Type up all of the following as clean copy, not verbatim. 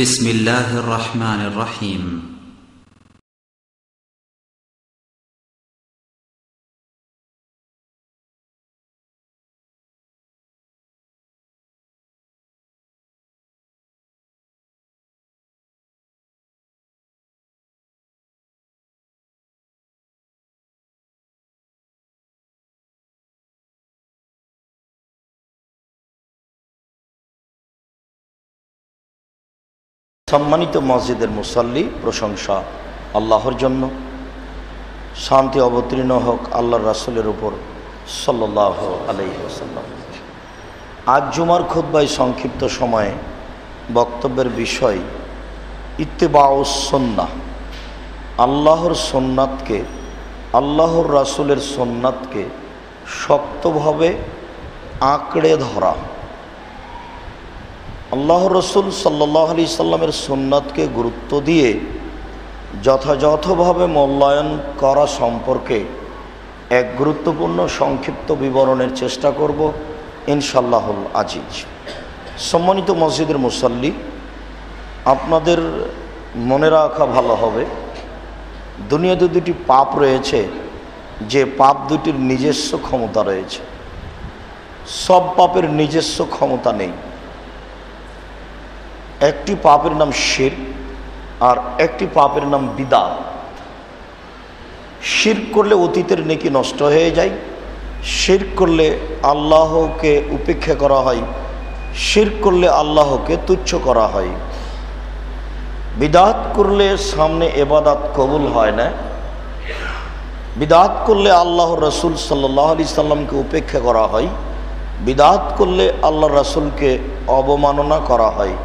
بسم الله الرحمن الرحيم সম্মানিত মসজিদের মুসল্লি, প্রশংসা আল্লাহর জন্য। শান্তি অবতীর্ণ হোক আল্লাহর রাসূলের উপর সাল্লাল্লাহু আলাইহি ওয়াসাল্লাম। আজ জুমার খুতবায় সংক্ষিপ্ত সময়ে বক্তব্যের বিষয় ইত্তিবাউস সুন্নাহ, আল্লাহর সুন্নাতকে, আল্লাহর রাসূলের সুন্নাতকে শক্তভাবে আঁকড়ে ধরা। আল্লাহ রসুল সাল্লাল্লাহু আলাইহি সাল্লামের সুন্নাতকে গুরুত্ব দিয়ে যথাযথভাবে মূল্যায়ন করা সম্পর্কে এক গুরুত্বপূর্ণ সংক্ষিপ্ত বিবরণের চেষ্টা করব ইনশাআল্লাহুল আজিজ। সম্মানিত মসজিদের মুসল্লি, আপনাদের মনে রাখা ভালো হবে, দুনিয়াতে দুটি পাপ রয়েছে, যে পাপ দুটির নিজস্ব ক্ষমতা রয়েছে। সব পাপের নিজস্ব ক্ষমতা নেই। একটি পাপের নাম শিরক আর একটি পাপের নাম বিদআত। শিরক করলে অতীতের নেকি নষ্ট হয়ে যায়, শিরক করলে আল্লাহকে উপেক্ষা করা হয়, শিরক করলে আল্লাহকে তুচ্ছ করা হয়। বিদআত করলে সামনে ইবাদত কবুল হয় না, বিদআত করলে আল্লাহর রাসূল সাল্লাল্লাহু আলাইহি সাল্লামকে উপেক্ষা করা হয়, বিদআত করলে আল্লাহর রাসূলকে অবমাননা করা হয়।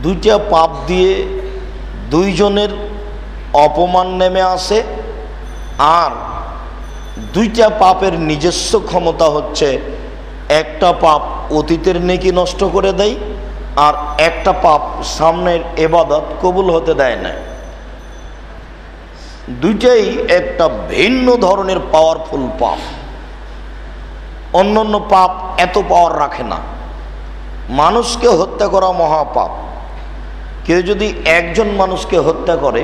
দুইটা পাপ দিয়ে দুইজনের অপমান নেমে আসে, আর দুইটা পাপের নিজস্ব ক্ষমতা হচ্ছে, একটা পাপ অতীতের নেকি নষ্ট করে দেয়, আর একটা পাপ সামনের ইবাদত কবুল হতে দেয় না। দুইটাই একটা ভিন্ন ধরনের পাওয়ারফুল পাপ। অন্যান্য পাপ এত পাওয়ার রাখে না। মানুষকে হত্যা করা মহাপাপ। কেউ যদি একজন মানুষকে হত্যা করে,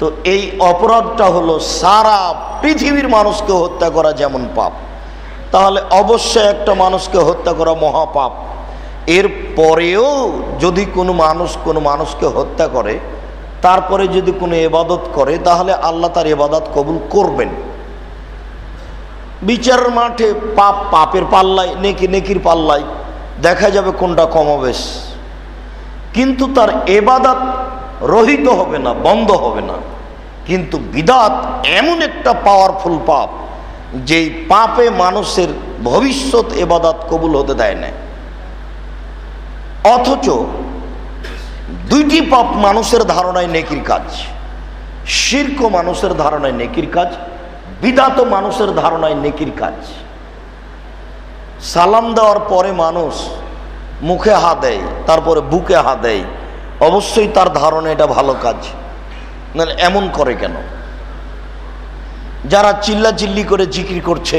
তো এই অপরাধটা হলো সারা পৃথিবীর মানুষকে হত্যা করা যেমন পাপ। তাহলে অবশ্যই একটা মানুষকে হত্যা করা মহাপাপ। এর পরেও যদি কোনো মানুষকে হত্যা করে, তারপরে যদি কোনো ইবাদত করে, তাহলে আল্লাহ তার ইবাদত কবুল করবেন। বিচারের মাঠে পাপ পাপের পাল্লায়, নেকি নেকির পাল্লায় দেখা যাবে কোনটা কমবেশ, কিন্তু তার ইবাদত রহিত হবে না, বন্ধ হবে না। কিন্তু বিদআত এমন একটা পাওয়ারফুল পাপ, যেই পাপে মানুষের ভবিষ্যৎ ইবাদত কবুল হতে দেয় না। অথচ দুইটি পাপ মানুষের ধারণায় নেকির কাজ। শিরকও মানুষের ধারণায় নেকির কাজ, বিদআতও মানুষের ধারণায় নেকির কাজ। সালাম দেওয়ার পরে মানুষ মুখে হা দেয়, তারপরে বুকে হা দেয়, অবশ্যই তার ধারণা এটা ভালো কাজ। নাহলে এমন করে কেন? যারা চিল্লাচিল্লি করে জিকির করছে,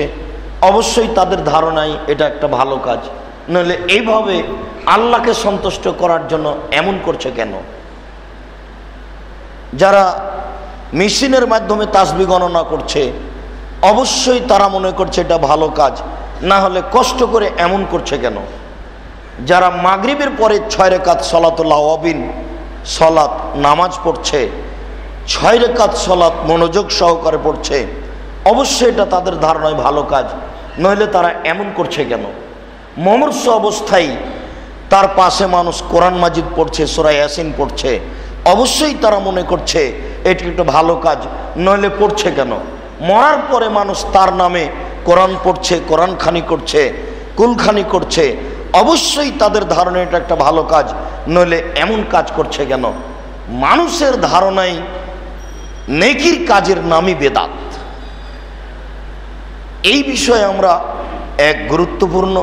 অবশ্যই তাদের ধারণায় এটা একটা ভালো কাজ। নাহলে এইভাবে আল্লাহকে সন্তুষ্ট করার জন্য এমন করছে কেন? যারা মেশিনের মাধ্যমে তাসবিহ গণনা করছে, অবশ্যই তারা মনে করছে এটা ভালো কাজ। না হলে কষ্ট করে এমন করছে কেন? যারা মাগরিবের পরে 6 রাকাত সালাতুল আওয়াবিন সালাত নামাজ পড়ছে, 6 রাকাত সালাত মনোযোগ সহকারে পড়ছে, অবশ্যই এটা তাদের ধারণায় ভালো কাজ। নইলে তারা এমন করছে কেন? মুমূর্ষু অবস্থায় তার পাশে মানুষ কোরআন মাজিদ পড়ছে, সূরা ইয়াসিন পড়ছে, অবশ্যই তারা মনে করছে এটি একটা ভালো কাজ। নইলে পড়ছে কেন? মরার পরে মানুষ তার নামে কোরআন পড়ছে, কোরআন খানি করছে, কুলখানি করছে, অবশ্যই তাদের ধারণা এটা একটা ভালো কাজ। নইলে এমন কাজ করছে কেন? মানুষের ধারণায় নেকির কাজের নামই বেদাত। এই বিষয়ে আমরা এক গুরুত্বপূর্ণ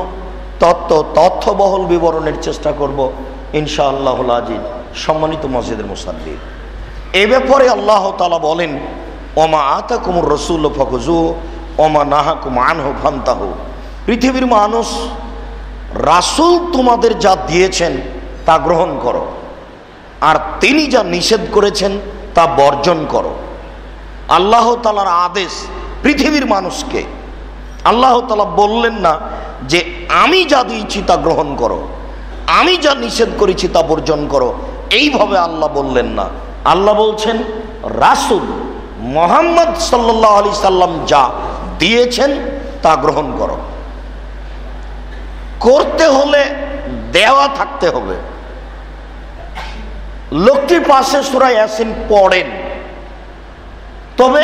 তথ্যবহুল বিবরণের চেষ্টা করব ইনশাআল্লাহুল আজিজ। সম্মানিত মসজিদের মুসল্লি, এ ব্যাপারে আল্লাহ তাআলা বলেন, ওমা আতাকুমুর রাসূল ফাখুযু ওমা নাহাকুম আনহু ফান্তাহু। পৃথিবীর মানুষ, রাসূল তোমাদের যা দিয়েছেন তা গ্রহণ করো, আর তিনি যা নিষেধ করেছেন তা বর্জন করো। আল্লাহ তাআলার আদেশ পৃথিবীর মানুষকে। আল্লাহ তাআলা বললেন না যে আমি যা দিয়েছি তা গ্রহণ করো, আমি যা নিষেধ করেছি তা বর্জন করো, এইভাবে আল্লাহ বললেন না। আল্লাহ বলছেন রাসূল মুহাম্মদ সাল্লাল্লাহু আলাইহি সাল্লাম যা দিয়েছেন তা গ্রহণ করো। করতে হলে দেওয়া থাকতে হবে। লোকটির পাশে সূরা ইয়াসিন পড়েন, তবে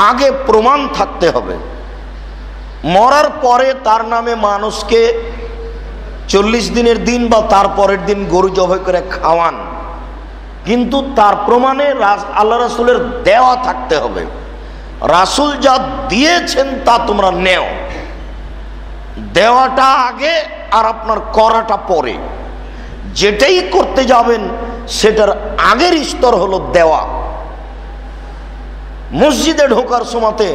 আগে প্রমাণ থাকতে হবে। মরার পরে তার নামে মানুষকে 40 দিনের দিন বা তার পরের দিন গরু জবাই করে খাওয়ান, কিন্তু তার প্রমাণে আল্লাহ রাসূলের দেওয়া থাকতে হবে। রাসূল যা দিয়েছেন তা তোমরা নেও, দেওয়াটা আগে আর আপনার করাটা পরে। যেটাই করতে যাবেন সেটার আগের স্তর হলো দেওয়া। মসজিদে ঢোকার সময়তে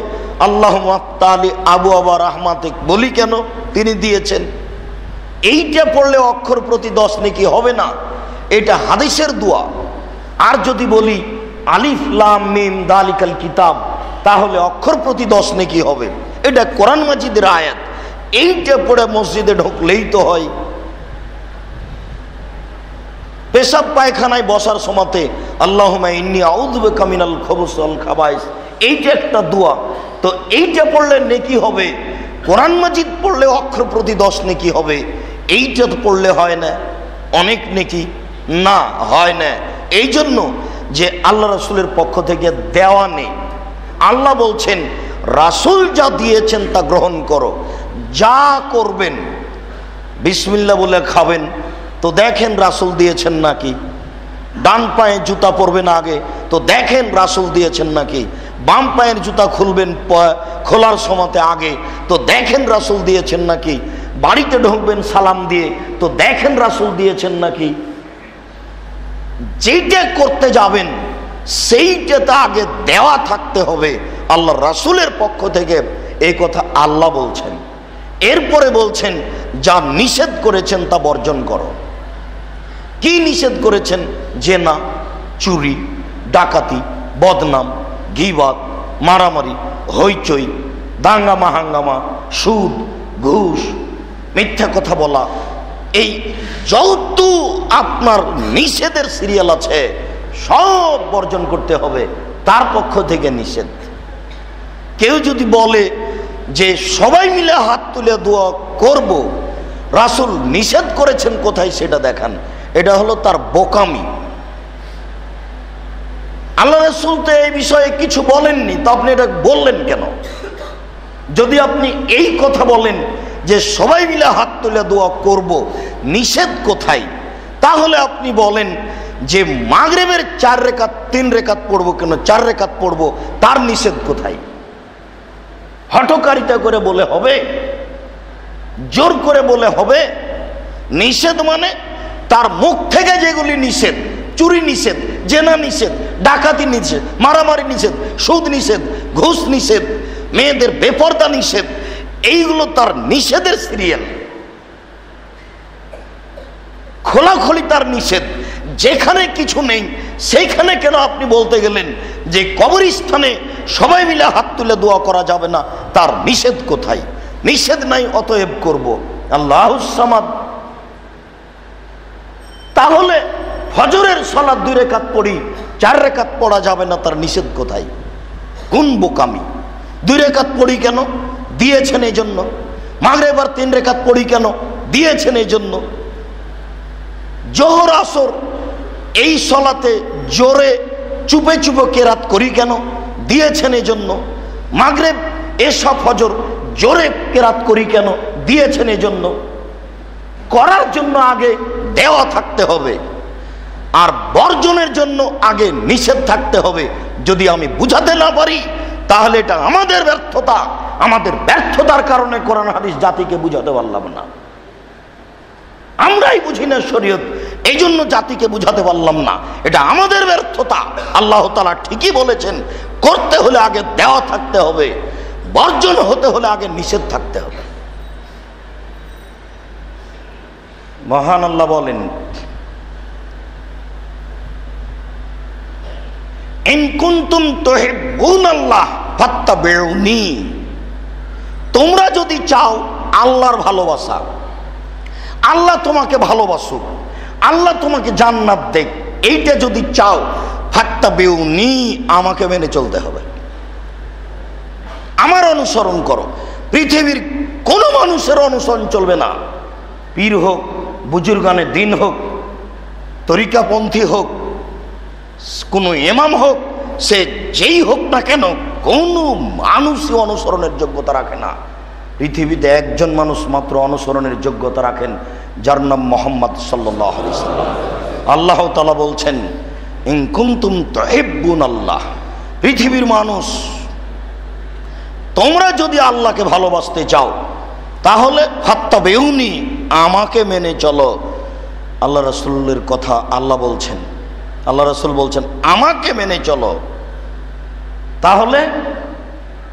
আল্লাহুম্মা আফতালি আবু আবা রাহমাতিক বলি কেন? তিনি দিয়েছেন। এইটা পড়লে অক্ষর প্রতি 10 নেকি হবে না, এটা হাদিসের দোয়া। আর যদি বলি আলিফ লাম মিম দালিকাল কিতাব, তাহলে অক্ষর প্রতি 10 নেকি হবে। এটা কোরআন মাজিদের আয়াত। এইটা পড়ে মসজিদে ঢুকলেই তো হয়। পেশাব পায়খানায় বসার সময়তে আল্লাহুম্মা ইন্নী আউযু বিকা মিনাল খুবুস ওয়াল খাবাইস, এইটা একটা দোয়া। তো এইটা পড়লে নেকি হবে। কোরআন মাজিদ পড়লে অক্ষর প্রতি 10 নেকি হবে। এইটা তো পড়লে হয় না অনেক নেকি? না, হয় না। এই জন্য যে আল্লাহ রাসূলের পক্ষ থেকে দেওয়া নেই। আল্লাহ বলছেন রাসূল যা দিয়েছেন তা গ্রহণ করো। যা করবেন বিসমিল্লাহ বলে খাবেন, তো দেখেন রাসূল দিয়েছেন নাকি। ডান পায়ে জুতা পরবেন আগে, তো দেখেন রাসূল দিয়েছেন নাকি। বাম পায়ের জুতা খুলবেন খোলার সময়তে আগে, তো দেখেন রাসূল দিয়েছেন নাকি। বাড়িতে ঢুকবেন সালাম দিয়ে, তো দেখেন রাসূল দিয়েছেন নাকি। যেটা করতে যাবেন সেইটাতে আগে দেওয়া থাকতে হবে। আল্লাহ রাসূলের পক্ষ থেকে এই কথা আল্লাহ বলছেন। এরপরে বলছেন যা নিষেধ করেছেন তা বর্জন করো। কি নিষেধ করেছেন? জেনা, চুরি, ডাকাতি, বদনাম, গীবত, মারামারি, হইচই, দাঙ্গামা হাঙ্গামা, সুদ, ঘুষ, মিথ্যা কথা বলা, এই যত আপনার নিষেধের সিরিয়াল আছে সব বর্জন করতে হবে। তার পক্ষ থেকে নিষেধ। কেউ যদি বলে যে সবাই মিলে হাত তুলে দোয়া করব, রাসূল নিষেধ করেছেন কোথায় সেটা দেখান, এটা হলো তার বোকামি। আল্লাহ রাসূল তো এই বিষয়ে কিছু বলেননি, তো আপনি এটা বললেন কেন? যদি আপনি এই কথা বলেন যে সবাই মিলে হাত তুলে দোয়া করব, নিষেধ কোথায়? তাহলে আপনি বলেন যে মাগরিবের 4 রাকাত 3 রাকাত পড়বো কেন, 4 রাকাত পড়বো, তার নিষেধ কোথায়? হঠকারিতা করে বলে হবে? জোর করে বলে হবে? নিষেধ মানে তার মুখ থেকে যেগুলি নিষেধ, চুরি নিষেধ, জেনা নিষেধ, ডাকাতি নিষেধ, মারামারি নিষেধ, সুদ নিষেধ, ঘুষ নিষেধ, মেয়েদের বেপরদা নিষেধ, এইগুলো তার নিষেধের সিরিয়াল। খোলাখুলি তার নিষেধ। যেখানে কিছু নেই সেইখানে কেন আপনি বলতে গেলেন যে কবরস্থানে সবাই মিলে হাত তুলে দোয়া করা যাবে না, তার নিষেধ কোথায়? নিষেধ নাই, অতএব করব। আল্লাহুস সামাদ। তাহলে ফজরের সালাত 2 রাকাত পড়ি, 4 রাকাত পড়া যাবে না, তার নিষেধ কোথায়? কোন বোকামি! 2 রাকাত পড়ি কেন? দিয়েছেন এই জন্য। মাগরিব আর 3 রাকাত পড়ি কেন? দিয়েছেন এই জন্য। জোহর আসর এই সালাতে জোরে চুপে চুপে কেরাত করি কেন? দিয়েছেন এই জন্য। মাগরিব এশা ফজর জোরে কেরাত করি কেন? দিয়েছেন এই জন্য। করার জন্য আগে দেওয়া থাকতে হবে, আর বর্জনের জন্য আগে নিষেধ থাকতে হবে। যদি আমি বুঝাতে না পারি তাহলে এটা আমাদের ব্যর্থতা। আমাদের ব্যর্থতার কারণে কোরআন হাদিস জাতিকে বুঝাতে পারলাম না। আমরাই বুঝি না শরীয়ত, এই জন্য জাতিকে বুঝাতে পারলাম না। এটা আমাদের ব্যর্থতা। আল্লাহ তাআলা ঠিকই বলেছেন, করতে হলে আগে দেওয়া থাকতে হবে, বর্জন হতে হলে আগে নিষেধ থাকতে হবে। মহান আল্লাহ বলেন ইন কুনতুম তুহিব্বুনাল্লাহ ফাত্তাবিউনি, তোমরা যদি চাও আল্লাহর ভালোবাসা, আল্লাহ তোমাকে ভালোবাসুক, আল্লাহ তোমাকে জান্নাত দেখ, এইটা যদি চাও ফাত্তাবিউনি, আমাকে মেনে চলতে হবে, আমার অনুসরণ করো। পৃথিবীর কোনো মানুষের অনুসরণ চলবে না, পীর হোক, বুজুর্গানে দিন হোক, তরিকাপন্থী হোক, কোনো ইমাম হোক, সে যেই হোক না কেন, কোনো মানুষই অনুসরণের যোগ্যতা রাখে না। পৃথিবীতে একজন মানুষ মাত্র অনুসরণের যোগ্যতা রাখেন, যার নাম মুহাম্মদ সাল্লাল্লাহু আলাইহি ওয়াসাল্লাম। আল্লাহ তাআলা বলছেন ইন কুনতুম তুহিব্বুনাল্লাহ, পৃথিবীর মানুষ তোমরা যদি আল্লাহকে ভালোবাসতে চাও তাহলে ফাত্তাবিউনি, আমাকে মেনে চলো। আল্লাহ রাসূলের কথা আল্লাহ বলছেন, আল্লাহ রাসূল বলছেন আমাকে মেনে চলো, তাহলে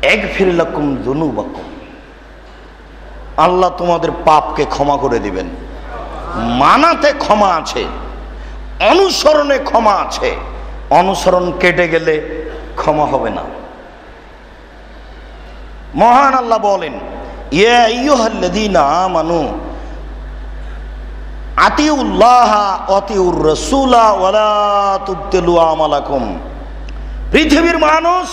ইয়াগফির লাকুম যুনুবাকুম, আল্লাহ তোমাদের পাপকে ক্ষমা করে দিবেন। মানাতে ক্ষমা আছে, অনুসরণে ক্ষমা আছে, অনুসরণ কেটে গেলে ক্ষমা হবে না। মহান আল্লাহ বলেন ইয়া আইয়ুহাল্লাযীনা আমানু আতিউল্লাহ ওয়া আতিউর রাসূলা ওয়া লা তুবতিলু আমালাকুম, পৃথিবীর মানুষ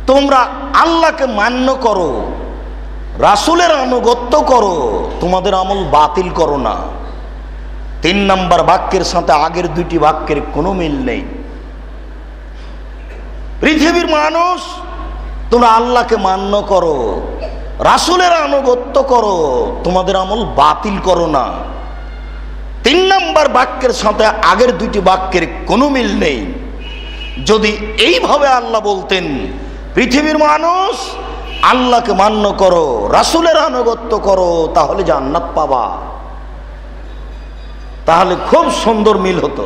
তোমরা আল্লাহকে মান্য করো, রাসূলের আনুগত্য করো, তোমাদের আমল বাতিল করো না। 3 নম্বর বাক্যের সাথে আগের 2টি বাক্যের কোনো মিল নেই। পৃথিবীর মানুষ তোমরা আল্লাহকে মান্য করো, রাসূলের আনুগত্য করো, তোমাদের আমল বাতিল করো না। 3 নম্বর বাক্যের সাথে আগের 2টি বাক্যের কোনো মিল নেই। যদি এইভাবে আল্লাহ বলতেন পৃথিবীর মানুষ আল্লাহকে মান্য করো, রাসূলের আনুগত্য করো, তাহলে জান্নাত পাবা, তাহলে খুব সুন্দর মিল হতো।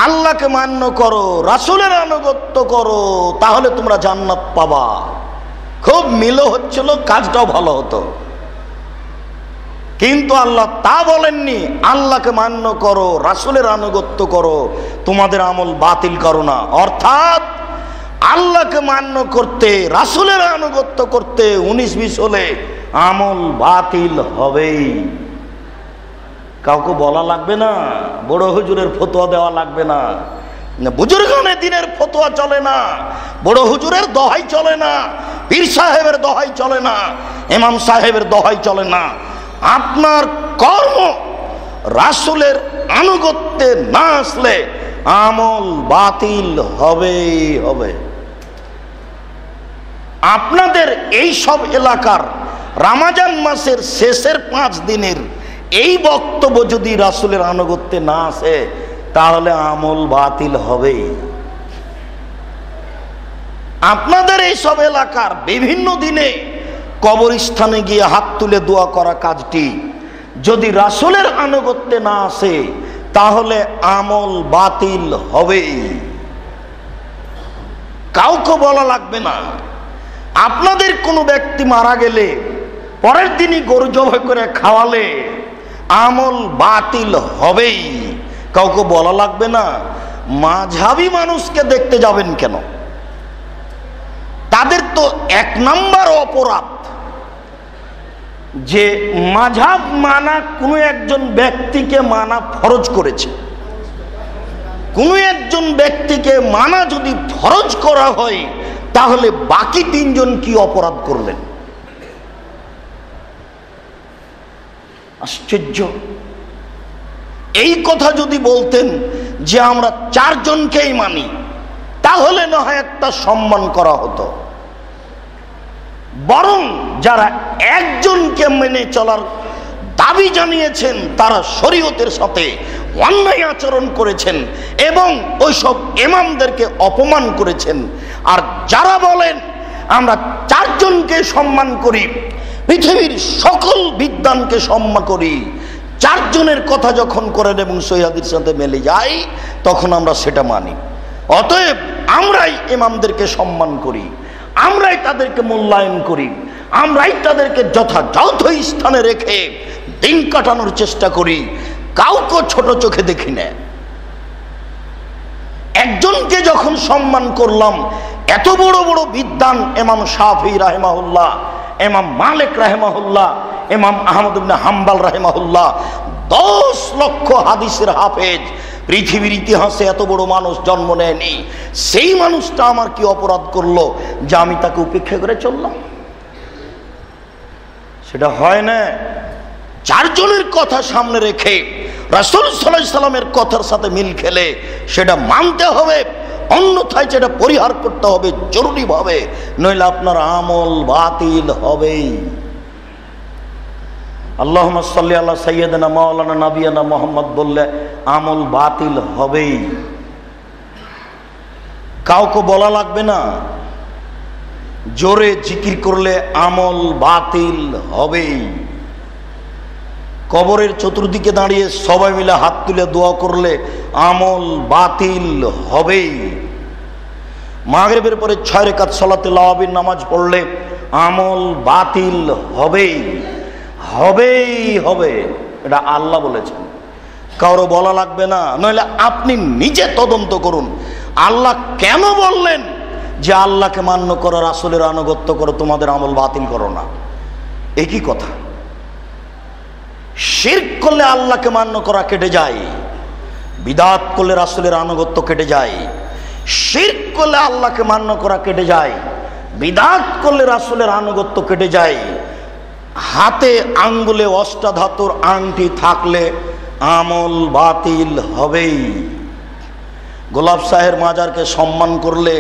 আল্লাহকে মান্য করো, রাসূলের আনুগত্য করো, তাহলে তোমরা জান্নাত পাবা, খুব মিলও হচ্ছিল, কাজটাও ভালো হতো। কিন্তু আল্লাহ তা বলেননি, আল্লাহকে মান্য করো, রাসূলের আনুগত্য করো, তোমাদের আমল বাতিল করো না। অর্থাৎ আল্লাহকে মান্য করতে, রাসূলের আনুগত্য করতে 19-20 হলে আমল বাতিল হবেই। কাউকে বলা লাগবে না, বড় হুজুরের ফতোয়া দেওয়া লাগবে না, বুজুর্গানে দিনের ফতোয়া চলে না, বড় হুজুরের দোহাই চলে না, পীর সাহেবের দোহাই চলে না, ইমাম সাহেবের দোহাই চলে না। আপনার কর্ম রাসূলের আনুগত্যে না আসলে আমল বাতিল হবেই হবে। আপনাদের এই সব এলাকার রমজান মাসের শেষের 5 দিনের এই বক্তব্য যদি রাসূলের আনুগত্যে না আসে তাহলে আমল বাতিল হবেই। আপনাদের এই সব এলাকার বিভিন্ন দিনে কবরস্থানে গিয়ে হাত তুলে দোয়া করা কাজটি যদি রাসূলের আনুগত্যে না আসে তাহলে আমল বাতিল হবেই। কাউকে বলা লাগবে না। আপনাদের কোনো ব্যক্তি মারা গেলে পরের দিনই গরু জবাই করে খাওয়ালে আমল বাতিল হবেই, কাউকে বলা লাগবে না। মাঝহাবি মানুষকে দেখতে যাবেন কেন? তাদের তো 1 নম্বর অপরাধ যে মাযহাব মানা কোনো একজন ব্যক্তিকে মানা ফরজ করেছে। কোনো একজন ব্যক্তিকে মানা যদি ফরজ করা হয় তাহলে বাকি 3 জন কি অপরাধ করলেন? আশ্চর্য। এই কথা যদি বলতেন যে আমরা 4 জনকেই মানি তাহলে না হয় একটা সম্মান করা হতো। বরং যারা একজনকে মেনে চলার দাবি জানিয়েছেন তারা শরীয়তের সাথে অন্যায় আচরণ করেছেন এবং ওইসব ইমামদেরকে অপমান করেছেন। আর যারা বলেন আমরা 4 জনকে সম্মান করি, পৃথিবীর সকল বিদ্বানকে সম্মান করি, 4 জনের কথা যখন করেন এবং সহিহ হাদিসের সাথে মিলে যায় তখন আমরা সেটা মানি। অতএব আমরাই ইমামদেরকে সম্মান করি, আমরাই তাদেরকে মূল্যায়ন করি, আমরাই তাদেরকে যথাযথ স্থানে রেখে দিন কাটানোর চেষ্টা করি, কাউকে ছোট চোখে দেখি না। একজনকে যখন সম্মান করলাম, এত বড় বড় বিদ্বান ইমাম শাফি রাহিমাহুল্লাহ, ইমাম মালিক রাহিমাহুল্লাহ, ইমাম আহমদ ইবনে হাম্বল রাহিমাহুল্লাহ, 10 লক্ষ হাদিসের হাফেজ, পৃথিবীর ইতিহাসে এত বড় মানুষ জন্ম নেয়নি। সেই মানুষটা আমার কি অপরাধ করলো যে আমি তাকে উপেক্ষা করে চললাম? সেটা হয় না। চারজনের কথা সামনে রেখে রাসূল সাল্লাল্লাহু আলাইহি সাল্লামের কথার সাথে মিল খেলে সেটা মানতে হবে, অন্যথায় সেটা পরিহার করতে হবে জরুরিভাবে, নইলে আপনার আমল বাতিল হবেই। আল্লাহুম্মা সাল্লি আলা সাইয়্যিদিনা মাওলানা নাবিয়ানা মুহাম্মদ বললে আমল বাতিল হবেই। কাউকে বলা লাগবে না, জোরে জিকির করলে আমল বাতিল হবেই। কবরের চতুর্দিকে দাঁড়িয়ে সবাই মিলে হাত তুলে দোয়া করলে আমল বাতিল হবেই। মাগরিবের পরে 6 রাকাত সালাতুল আওয়াবির নামাজ পড়লে আমল বাতিল হবেই হবেই হবে। এটা আল্লাহ বলেছেন, কারো বলা লাগবে না। নইলে আপনি নিজে তদন্ত করুন, আল্লাহ কেন বললেন যে আল্লাহকে মান্য করো, রাসূলের আনুগত্য করো, তোমাদের আমল বাতিল করো না? একই কথা। শিরক করলে আল্লাহকে মান্য করা কেটে যায়, বিদআত করলে রাসূলের আনুগত্য কেটে যায়। শিরক করলে আল্লাহকে মান্য করা কেটে যায়, বিদআত করলে রাসূলের আনুগত্য কেটে যায়। হাতে আঙ্গুলে অষ্টাধাতুর আংটি থাকলে আমল বাতিল হবেই। গোলাপ সাহের মাজারকে সম্মান করলে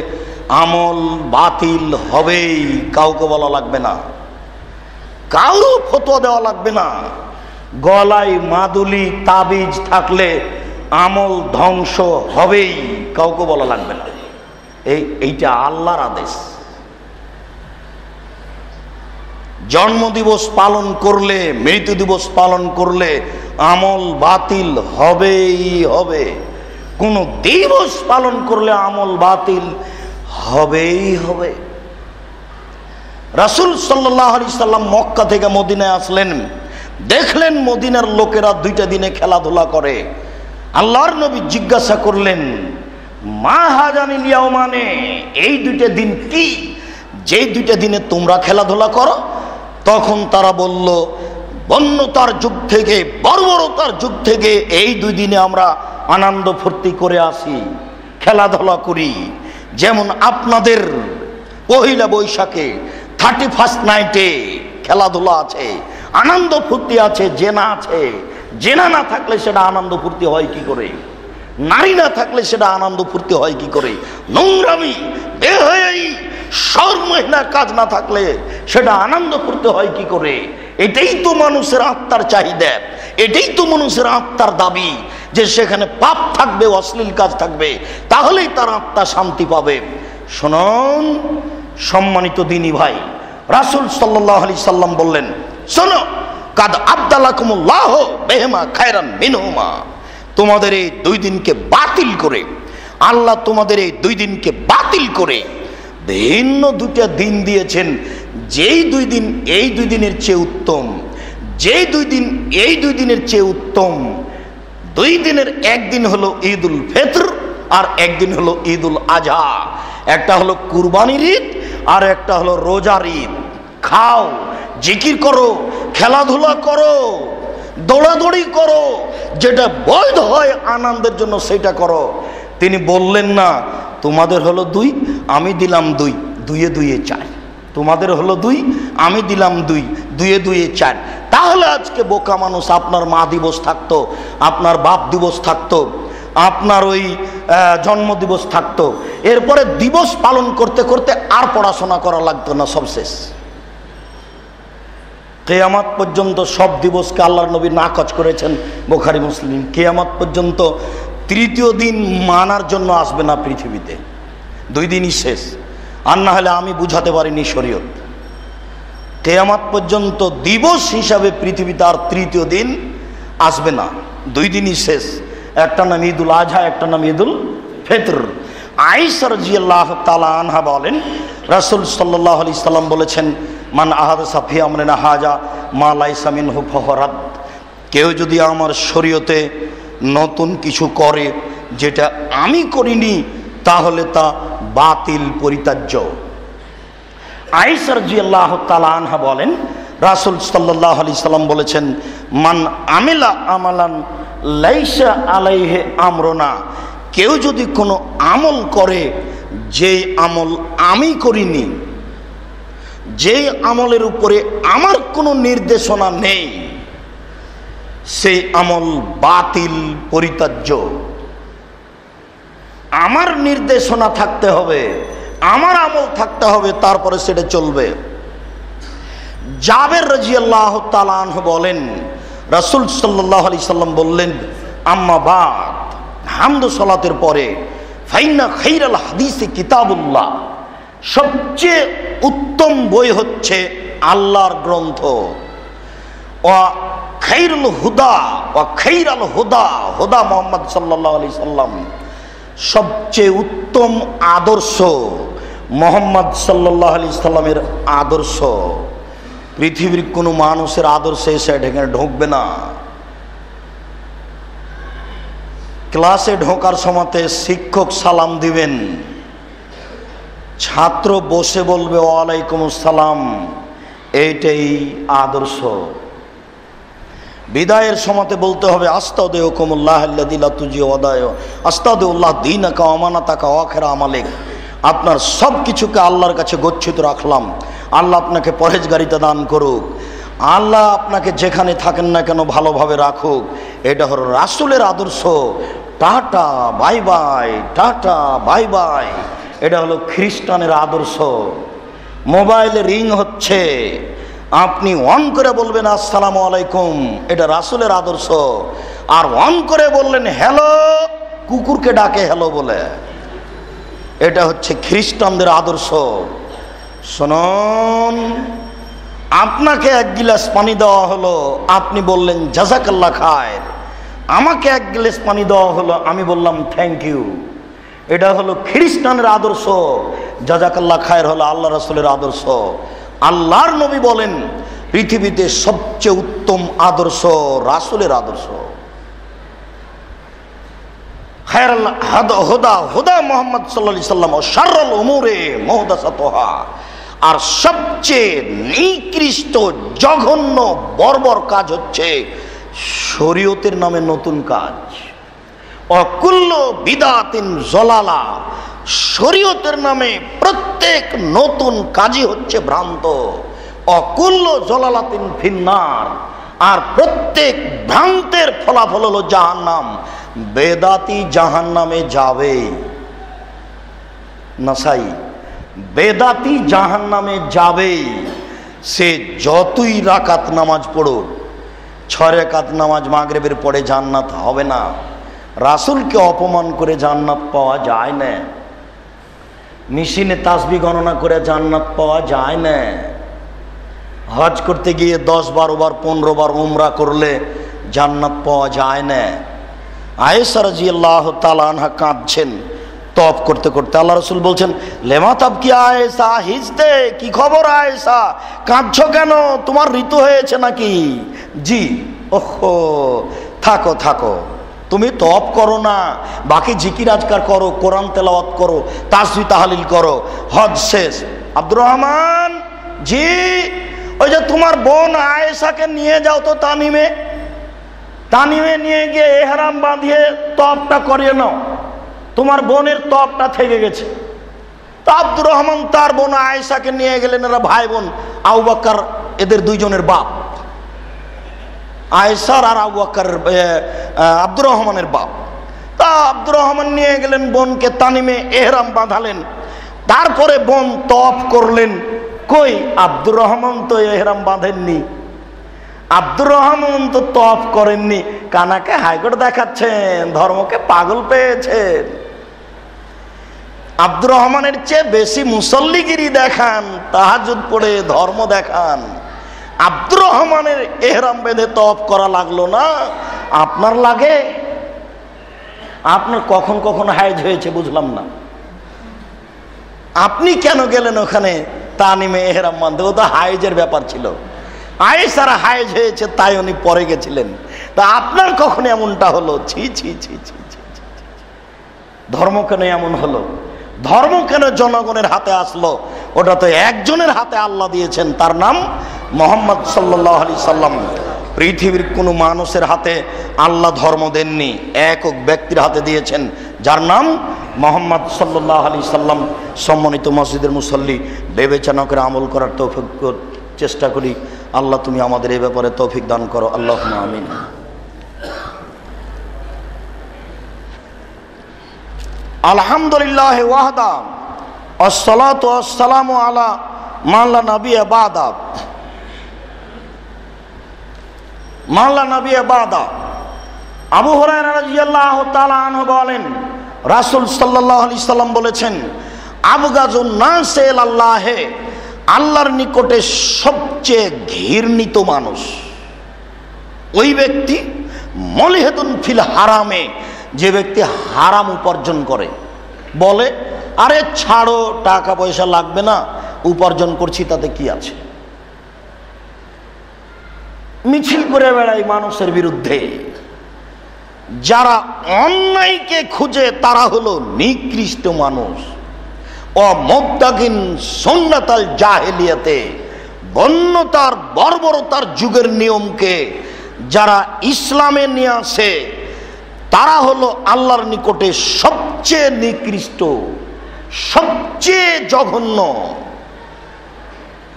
আমল বাতিল হবেই। কাউকে বলা লাগবে না, কারো ফতোয়া দেওয়া লাগবে না। গলায় মাদুলি তাবিজ থাকলে আমল ধ্বংস হবেই, কাউকে বলা লাগবে না। এইটা আল্লাহর আদেশ। জন্মদিবস পালন করলে, মৃত্যু দিবস পালন করলে আমল বাতিল হবেই হবে। কোন দিবস পালন করলে আমল বাতিল হবেই হবে। রাসূল সাল্লাল্লাহু আলাইহি সাল্লাম মক্কা থেকে মদিনায় আসলেন, দেখলেন মদিনার লোকেরা 2টা দিনে খেলাধুলা করে। আল্লাহর নবী জিজ্ঞাসা করলেন, মা হাজানিল ইয়াওমানে, এই 2টা দিন কি, যে 2টা দিনে তোমরা খেলাধুলা করো? তখন তারা বলল, বন্যতার যুগ থেকে, বর্বরতার যুগ থেকে এই 2 দিনে আমরা আনন্দ ফুর্তি করে আসি, খেলাধুলা করি। যেমন আপনাদের পহিলা বৈশাখে 31st নাইটে খেলাধুলা আছে, আনন্দ ফুর্তি আছে, জেনা আছে। জেনা না থাকলে সেটা আনন্দ ফুর্তি হয় কি করে? নারী না থাকলে সেটা আনন্দ ফুর্তি হয় কি করে? নোংরামি, বেহায়াই, শরমহীনা কাজ না থাকলে সেটা আনন্দ ফুর্তি হয় কি করে? এটাই তো মানুষের আত্মার চাহিদা, এটাই তো মানুষের আত্মার দাবি, যে সেখানে পাপ থাকবে, অশ্লীল কাজ থাকবে, তাহলেই তার আত্মা শান্তি পাবে। শুনুন সম্মানিত দিনী ভাই, রাসূল সাল্লাল্লাহু আলাইহি সাল্লাম বললেন, শোনো, কাদ আবদালাকুমুল্লাহ বিহিমা খায়রান মিনহুমা, তোমাদের এই 2 দিনকে বাতিল করে, আল্লাহ তোমাদের এই 2 দিনকে বাতিল করে ভিন্ন 2টা দিন দিয়েছেন, যেই 2 দিন এই 2 দিনের চেয়ে উত্তম, যেই 2 দিন এই 2 দিনের চেয়ে উত্তম। 2 দিনের একদিন হলো ঈদুল ফিতর আর একদিন হলো ঈদুল আজহা। একটা হলো কুরবানির ঈদ আর একটা হলো রোজার ঈদ। খাও, জিকির করো, খেলাধুলা করো, দৌড়াদৌড়ি করো, যেটা বৈধ হয় আনন্দের জন্য সেটা করো। তিনি বললেন না, তোমাদের হলো 2, আমি দিলাম 2, 2 এ 2 এ 4। তোমাদের হলো 2, আমি দিলাম 2, 2 এ 2 এ 4। তাহলে আজকে বোকা মানুষ আপনার মা দিবস থাকতো, আপনার বাপ দিবস থাকতো, আপনার ওই জন্ম দিবস থাকতো, এরপরে দিবস পালন করতে করতে আর পড়াশোনা করা লাগতো না, সব শেষ। কিয়ামত পর্যন্ত সব দিবসকে আল্লাহর নবী নাকচ করেছেন, বুখারী মুসলিম। কিয়ামত পর্যন্ত 3য় দিন মানার জন্য আসবে না পৃথিবীতে, 2 দিনই শেষ। আর না হলে আমি বুঝাতে পারিনি শরীয়ত। কিয়ামত পর্যন্ত দিবস হিসাবে পৃথিবীতে আর 3য় দিন আসবে না, 2 দিনই শেষ। একটা নাম ঈদুল আজহা, একটা নাম ঈদুল ফিতর। আয়েশা রাদিয়াল্লাহু তাআলা আনহা বলেন, রাসূল সাল্লাল্লাহু আলাইহি সাল্লাম বলেছেন, মান আহাদাসা ফি আমরিনা হাজা মা লাইসা মিনহু ফাহুয়া রাদ, কেউ যদি আমার শরীয়তে নতুন কিছু করে যেটা আমি করিনি, তাহলে তা বাতিল, পরিত্যাজ্য। আয়েশা রাদিয়াল্লাহু তাআলা আনহা বলেন, রাসূল সাল্লাল্লাহু আলাইহি সাল্লাম বলেছেন, মান আমিলা আমালান লাইসা আলাইহি আমরুনা, কেউ যদি কোনো আমল করে যে আমল আমি করিনি, যে আমলের উপরে আমার কোনো নির্দেশনা নেই, সেই আমল বাতিল, পরিত্যাজ্য। আমার নির্দেশনা থাকতে হবে, আমার আমল থাকতে হবে, তারপরে সেটা চলবে। জাবের রাদিয়াল্লাহু তাআলা আনহু বলেন, রাসূল সাল্লাল্লাহু আলাইহি সাল্লাম বললেন, আম্মা বাদ, হামদ সালাতের পরে ফাইন্না খাইরাল হাদিসি কিতাবুল্লাহ, সবচেয়ে উত্তম বই হচ্ছে আল্লাহর গ্রন্থ। ওয়া খাইরুল হুদা ওয়া খাইরাল হুদা, হুদা মুহাম্মদ সাল্লাল্লাহু আলাইহি সাল্লাম, সবচেয়ে উত্তম আদর্শ মুহাম্মদ সাল্লাল্লাহু আলাইহি সাল্লামের আদর্শ। পৃথিবীর কোনো মানুষের আদর্শে এসে ঢুকবে না। ক্লাসে ঢোকার সময়তে শিক্ষক সালাম দিবেন, ছাত্র বসে বলবে ওয়ালাইকুম আসসালাম, এইটাই আদর্শ। বিদায়ের সময়তে বলতে হবে আস্তাউদিউকুমুল্লাহ আল্লাযী লা তুজি ওয়াদায়, আস্তাউদিউল্লাহ দীনাকা ওয়া আমানাতাকা ওয়া আখিরা আমালিক। আপনার সব কিছুকে আল্লাহর কাছে গচ্ছিত রাখলাম, আল্লাহ আপনাকে পরহেজগারিতা দান করুক, আল্লাহ আপনাকে যেখানে থাকেন না কেন ভালোভাবে রাখুক। এটা হলো রাসূলের আদর্শ। Tata bye bye, tata bye bye, এটা হলো খ্রিস্টানের আদর্শ। মোবাইলে রিং হচ্ছে, আপনি অন করে বলবেন আসসালামু আলাইকুম, এটা রাসূলের আদর্শ। আর অন করে বললেন হ্যালো, কুকুরকে ডাকে হ্যালো বলে, এটা হচ্ছে খ্রিস্টানদের আদর্শ। শুনুন, আপনাকে এক গিলাস পানি দেওয়া হলো, আপনি বললেন জাযাকাল্লাহ খায়র। আমাকে এক গ্লাস পানি দেওয়া হলো, আমি বললাম থ্যাংক ইউ। এটা হলো খ্রিস্টানের আদর্শ। জাযাকাল্লাহ খায়র হলো আল্লাহ রাসূলের আদর্শ। আল্লাহর নবী বলেন, পৃথিবীতে সবচেয়ে উত্তম আদর্শ রাসূলের আদর্শ। খায়রুল হুদা হুদা মুহাম্মদ সাল্লাল্লাহু আলাইহি সাল্লাম, ও শাররুল উমুরে মুহদাসাতুহা, আর সবচেয়ে নিকৃষ্ট, জঘন্য, বর্বর কাজ হচ্ছে শরীয়তের নামে নতুন কাজ। অকুল্লু বিদআতিন জলালা, শরীয়তের নামে প্রত্যেক নতুন কাজই হচ্ছে ভ্রান্ত। অকুল্লু জলালাতিন ফিন্নার, আর প্রত্যেক ভ্রান্তের ফলাফল হলো জাহান্নাম। বেদাতি জাহান্নামে যাবে। নাসাই, বেদাতি জাহান্নামে যাবে। সে যতই রাকাত নামাজ পড়ুক, 6 রাকাত নামাজ মাগরিবের পরে জান্নাত হবে না। রাসূলকে অপমান করে জান্নাত পাওয়া যায় না। মেশিনে তাসবিহ গণনা করে জান্নাত পাওয়া যায় না। হজ করতে গিয়ে 10, 12 বার, 15 বার উমরা করলে জান্নাত পাওয়া যায় না। আয়েশা রাদিয়াল্লাহু তাআলা আনহা কাঁদছেন তপ করতে করতে। আল্লাহ রাসূল বলছেন, লেমা তাবকি আয়েশা, হিজতে, কি খবর আয়েশা, কাঁদছো কেন? তোমার ঋতু হয়েছে নাকি? জি। ওহো, থাকো থাকো, তুমি তপ করো না, বাকি জিকির আজকার করো, কোরআন তেলাওয়াত করো, তাসবিহ তাহলিল করো, হজ শেষ। আব্দুর রহমান, জি, ওই যে তোমার বোন আয়েশাকে নিয়ে যাও তো তানিমে, তানিমে নিয়ে গিয়ে এহরাম বাঁধিয়ে তপটা করিয়ে নাও, তোমার বোনের তপটা থেকে গেছে। তো আব্দুর রহমান তার বোন আয়েশাকে নিয়ে গেলেন। এরা ভাই বোন, আবু বকর এদের দুইজনের বাপ, আয়েশার আর আবু বকরের আব্দুর রহমানের বাপ। তা আব্দুর রহমান নিয়ে গেলেন বোনকে তানিমে, এহরাম বাঁধালেন। তারপরে বোন তপ করলেন। কই, আব্দুর রহমান তো এহরাম বাঁধেননি, আব্দুর রহমান তো তপ করেননি। কানাকে হাইকোর্ট দেখাচ্ছেন, ধর্মকে পাগল পেয়েছেন। আব্দুর রহমানের চেয়ে বেশি মুসল্লিগিরি দেখান, তাহাজ্জুদ পড়ে ধর্ম দেখান। আব্দুর রহমানের এহরাম বেঁধে তপ করা লাগলো না, আপনার লাগে? আপনার কখন কখন হায়েজ হয়েছে বুঝলাম না। আপনি কেন গেলেন ওখানে তানিমে এহরাম বাঁধতে? ও তো হায়েজের ব্যাপার ছিল। আয়েশার হায়েজ হয়েছে তাই উনি পরে গেছিলেন। তা আপনার কখন এমনটা হলো? ছি ছি ছি ছি ছি, ধর্ম কেন এমন হলো? ধর্ম কেন জনগণের হাতে আসলো? ওটা তো একজনের হাতে আল্লাহ দিয়েছেন, তার নাম মুহাম্মদ সাল্লাল্লাহু আলাইহি সাল্লাম। পৃথিবীর কোনো মানুষের হাতে আল্লাহ ধর্ম দেননি, একক ব্যক্তির হাতে দিয়েছেন, যার নাম মুহাম্মদ সাল্লাল্লাহু আলাইহি সাল্লাম। সম্মানিত মসজিদের মুসল্লি, বিবেচনা করে আমল করার তৌফিক চেষ্টা করি। আল্লাহ তুমি আমাদের এই ব্যাপারে তৌফিক দান করো, আল্লাহুম্মা আমিন। আলহামদুলিল্লাহ ওয়াহদা, আসসালাতু ওয়াসসালামু আলা মান লা নাবিয়্যা বা'দা, মান লা নাবিয়্যা বা'দা। আবু হুরায়রা রাদিয়াল্লাহু তাআলা আনহু বলেন, রাসূল সাল্লাল্লাহু আলাইহি সাল্লাম বলেছেন, আবগাজুন নাসে ইলাল্লাহে, আল্লাহর নিকটে সবচেয়ে ঘৃণিত মানুষ ওই ব্যক্তি মলিহাদুন ফিল হারামে, যে ব্যক্তি হারাম উপার্জন করে। বলে, আরে ছাড়ো, টাকা পয়সা লাগবে না, উপার্জন করছি তাতে কি আছে। মিছিল করে বেড়াই মানুষের বিরুদ্ধে। যারা অন্যায়কে খুঁজে তারা হলো নিকৃষ্ট মানুষ। ও মুবতাগিন সুন্নাতাল জাহেলিয়াতে, বন্যতার বর্বরতার যুগের নিয়মকে যারা ইসলামে নিয়ে আসে তারা হলো আল্লাহর নিকটে সবচেয়ে নিকৃষ্ট, সবচেয়ে জঘন্য।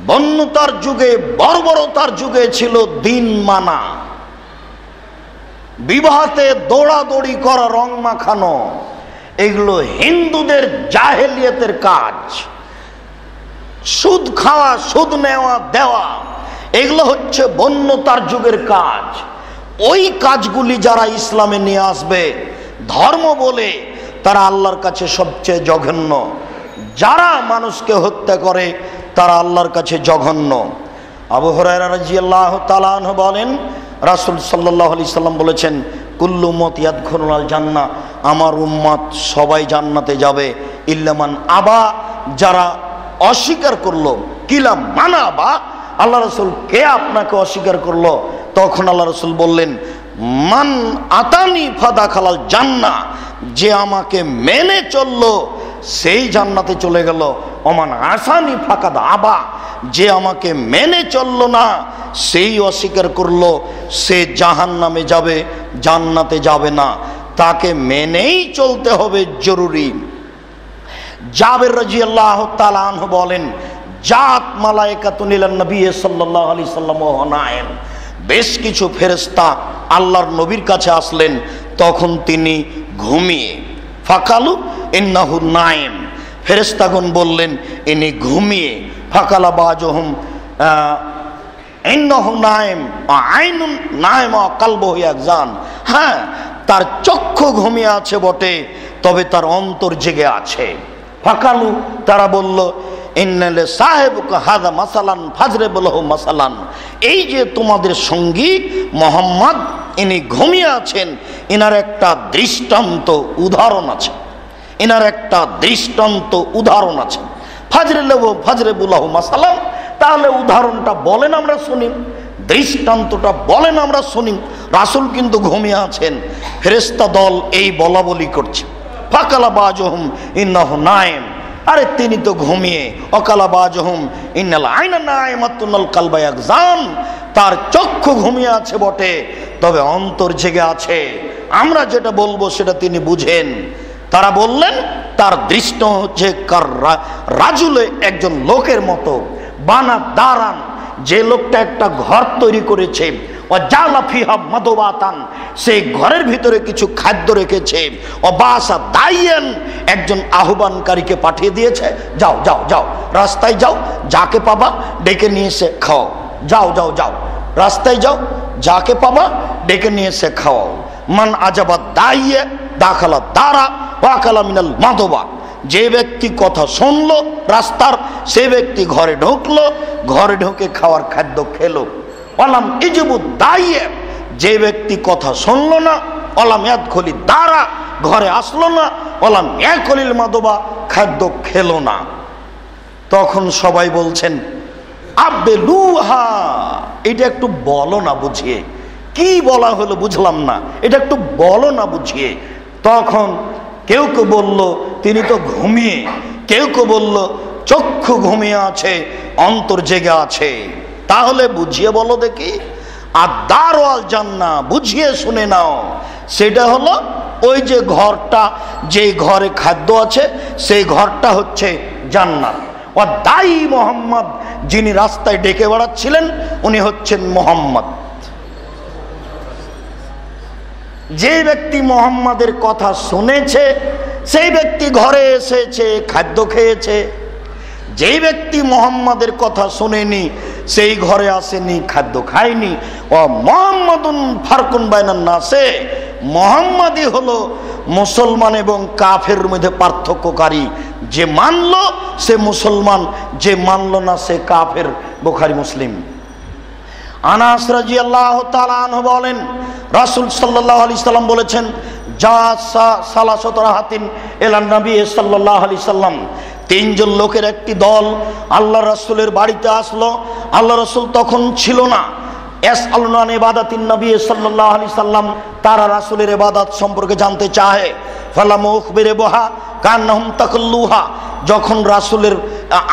বন্যতার যুগে, বর্বরতার যুগে ছিল দিন মানা, বিবাহতে দৌড়াদৌড়ি করা, রং মাখানো, এগুলো হিন্দুদের জাহেলিয়াতের কাজ। সুদ খাওয়া, সুদ নেওয়া দেওয়া, এগুলো হচ্ছে বন্যতার যুগের কাজ। ওই কাজগুলি যারা ইসলামে নিয়ে আসবে ধর্ম বলে, তারা আল্লাহর কাছে সবচেয়ে জঘন্য। যারা মানুষকে হত্যা করে তারা আল্লাহর কাছে জঘন্য। আবু হুরায়রা রাদিয়াল্লাহু তাআলা আনহু বলেন, রাসূল সাল্লাল্লাহু আলাইহি সাল্লাম বলেছেন, কুল্লু উম্মতি ইয়াদখুলুল জান্নাহ, আমার উম্মত সবাই জান্নাতে যাবে, ইল্লা মান আবা, যারা অস্বীকার করলো। কিলা মানা বা, আল্লাহ রাসূল কে আপনাকে অস্বীকার করলো? তখন আল্লাহ রাসূল বললেন, মান আতানি ফাদাখালাল জান্নাহ, যে আমাকে মেনে চললো সেই জান্নাতে চলে গেল। ওমান আসানি ফাকাদ আবা, যে আমাকে মেনে চললো না, সেই অস্বীকার করলো, সে জাহান্নামে যাবে, জান্নাতে যাবে না। তাকে মেনেই চলতে হবে, জরুরি। জাবের রাদিয়াল্লাহু তাআলা আনহু বলেন, জাত মালায়েকাতুন ইলান নবী সাল্লাল্লাহু আলাইহি সাল্লাম ওয়া নায়েম, বেশ কিছু ফেরেশতা আল্লাহর নবীর কাছে আসলেন, তখন তিনি ঘুমিয়ে। ফাকালু ইন্নাহু নায়েম, ফেরেশতাগণ বললেন ইনি ঘুমিয়ে। ফাকালা বাজুহুম ইন্নাহু নায়েম আইনুন নায়েম কালবুহু ইয়াকজান, হ্যাঁ তার চক্ষু ঘুমিয়ে আছে বটে, তবে তার অন্তর জেগে আছে। ফাকালু, তারা বলল, ইন্নালে সাহেবুকা হাযা মাসালান ফাজরিব লাহু মাসালান, এই যে তোমাদের সঙ্গী মুহাম্মদ, ইনি ঘুমিয়ে আছেন, ইনার একটা দৃষ্টান্ত উদাহরণ আছে, ইনার একটা দৃষ্টান্ত উদাহরণ আছে। ফাজরিব লাহু মাসালান, তাহলে উদাহরণটা বলেন আমরা শুনি, দৃষ্টান্তটা বলেন আমরা শুনি। রাসূল কিন্তু ঘুমিয়ে আছেন, ফেরেশতা দল এই বলা বলি করছে। ফাকালা বাজুহুম ইন্নাহু নায়েম, আরে তিনি তো ঘুমিয়ে। অকালা বাজুহুম ইন্নাল আইনা নাইমাতুল কালবা ইয়াকজান, তার চক্ষু ঘুমিয়ে আছে বটে, তবে অন্তর জেগে আছে। আমরা যেটা বলবো সেটা তিনি বুঝেন। তারা বললেন তার দৃষ্ট হচ্ছে রাজুলে, একজন লোকের মতো, বানা দারান, যে লোকটা একটা ঘর তৈরি করেছে, ও জালা ফিহা মাদওয়াতান, সেই ঘরের ভিতরে কিছু খাদ্য রেখেছে, ও বাসা দাইয়ান, একজন আহ্বানকারীকে পাঠিয়ে দিয়েছে, যাও যাও যাও, রাস্তায় যাও, যাকে পাবা ডেকে নিয়ে এসে খাও, যাও যাও যাও, রাস্তায় যাও, যাকে পাবা ডেকে নিয়ে এসে খাওয়াও। মান আজাবা দাইয়ে দাখালা দারা ওয়াকালা মিনাল মাদওয়া, যে ব্যক্তি কথা শুনলো রাস্তার, সে ব্যক্তি ঘরে ঢুকলো, ঘরে ঢুকে খাওয়ার খাদ্য খেলো। অলাম ইজবু দাইয়ে, যে ব্যক্তি কথা শুনলো না, অলাম ইয়াদখুলি দারা, ঘরে আসলো না, অলাম ইয়াকুলিল মাদওয়া, খাদ্য খেলো না। তখন সবাই বলছেন, আব্বেলুহা, এটা একটু বলো না বুঝিয়ে, কি বলা হলো বুঝলাম না, এটা একটু বলো না বুঝিয়ে। তখন কেউ কেউ বলল তিনি তো ঘুমিয়ে, কেউ কেউ বলল চক্ষু ঘুমিয়ে আছে, অন্তর জেগে আছে। তাহলে বুঝিয়ে বলো দেখি। আর দারওয়াল জান্নাহ, বুঝিয়ে শুনে নাও, সেটা হলো ওই যে ঘরটা, যে ঘরে খাদ্য আছে সেই ঘরটা হচ্ছে জান্নাত। ও দাই মোহাম্মদ, যিনি রাস্তায় ডেকে বেড়াচ্ছিলেন উনি হচ্ছেন মোহাম্মদ। যে ব্যক্তি মোহাম্মদের কথা শুনেছে সেই ব্যক্তি ঘরে এসেছে, খাদ্য খেয়েছে। যেই ব্যক্তি মোহাম্মদের কথা শুনেনি সেই ঘরে আসেনি, খাদ্য খায়নি। ও মোহাম্মদুন ফারকুন বাইনান নাসে, মোহাম্মদই হলো মুসলমান এবং কাফের মধ্যে পার্থক্যকারী। যে মানল সে মুসলমান, যে মানল না সে কাফের। বুখারী মুসলিম। আনাস রাদিয়াল্লাহু তাআলা আনহু বলেন, রাসূল সাল্লাল্লাহু আলাইহি সাল্লাম বলেছেন, যা সালাসাতু রাহাতিন ইলান নবী সাল্লাল্লাহু আলাইহি সাল্লাম, তিনজন লোকের একটি দল আল্লাহ রাসূলের বাড়িতে আসলো। আল্লাহ রাসূল তখন ছিল না। ইয়াসআলুনা আন ইবাদাতিন নবী সাল্লাল্লাহু আলাইহি সাল্লাম, তারা রাসূলের ইবাদত সম্পর্কে জানতে চায়। ফালাম উখবিরে বহা কান্নাহুম তাকাল্লুহা, যখন রাসূলের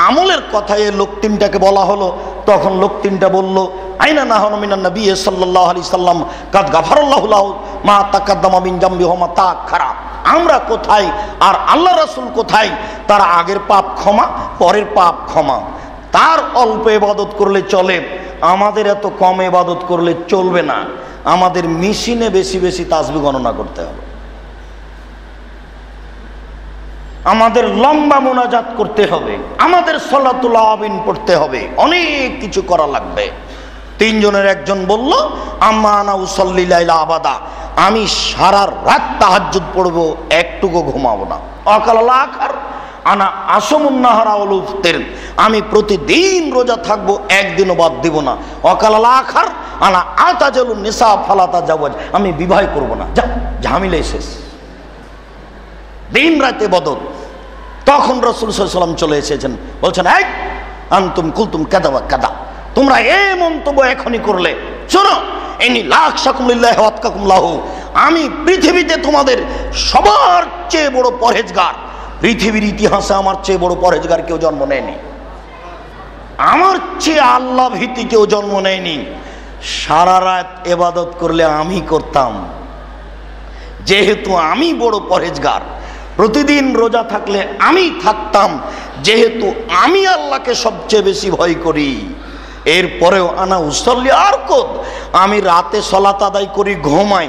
আমলের কথা এই লোক তিনটাকে বলা হলো, তখন লোক তিনটা বলল, আইনা নাহনু মিনান নবী সাল্লাল্লাহু আলাইহি সাল্লাম কাদ গাফারাল্লাহু লাহু মা তাকাদ্দামা মিন জামবিহি ওয়া মা তাআখারা। আমরা কোথায় আর আল্লাহ রাসূল কোথায়? তার আগের পাপ ক্ষমা, পরের পাপ ক্ষমা। তার অল্প ইবাদত করলে চলে, আমাদের এত কম ইবাদত করলে চলবে না। আমাদের মেশিনে বেশি বেশি তাসবিহ গণনা করতে হবে, আমাদের লম্বা মোনাজাত করতে হবে, আমাদের সালাতুল আবিন পড়তে হবে, অনেক কিছু করা লাগবে। তিনজনের একজন বলল, আম্মা আনা উসাল্লি লাইলা আবাদা, আমি সারা রাত তাহাজ্জুদ পড়বো, একটুকু ঘুমাবো না। অকাল আখার আনা আসমুন নাহারা ওয়াল উফতির, আমি প্রতিদিন রোজা থাকবো, একদিনও বাদ দিব না। অকাল আখার আনা আতাজালুন নিসা ফালা তাজাওয়াজ, আমি বিবাহ করব না, যা ঝামেলা শেষ, দিন রাতে বদল। তখন রাসূল সাল্লাল্লাহু আলাইহি ওয়াসাল্লাম চলে এসেছেন, বলছেন, এই আনতুম কুলতুম কাদা ওয়া কাদা, তোমরা এই মন্তব্য এখনই করলে, শোনো, ইন্নী লা আখশাকুম লিল্লাহি ওয়া আতকাকুম লাহু, আমি পৃথিবীতে তোমাদের সবার চেয়ে বড় পরহেজগার। পৃথিবীর ইতিহাসে আমার চেয়ে বড় পরহেজগার কেউ জন্ম নেয়নি, আমার চেয়ে আল্লাহ ভীতি কেউ জন্ম নেয়নি। সারা রাত ইবাদত করলে আমি করতাম, যেহেতু আমি বড় পরহেজগার। প্রতিদিন রোজা থাকলে আমি থাকতাম, যেহেতু আমি আল্লাহকে সবচেয়ে বেশি ভয় করি। এরপরেও আনা উসাল্লি আরকুদ, আমি রাতে সালাত আদায় করি, ঘুমাই।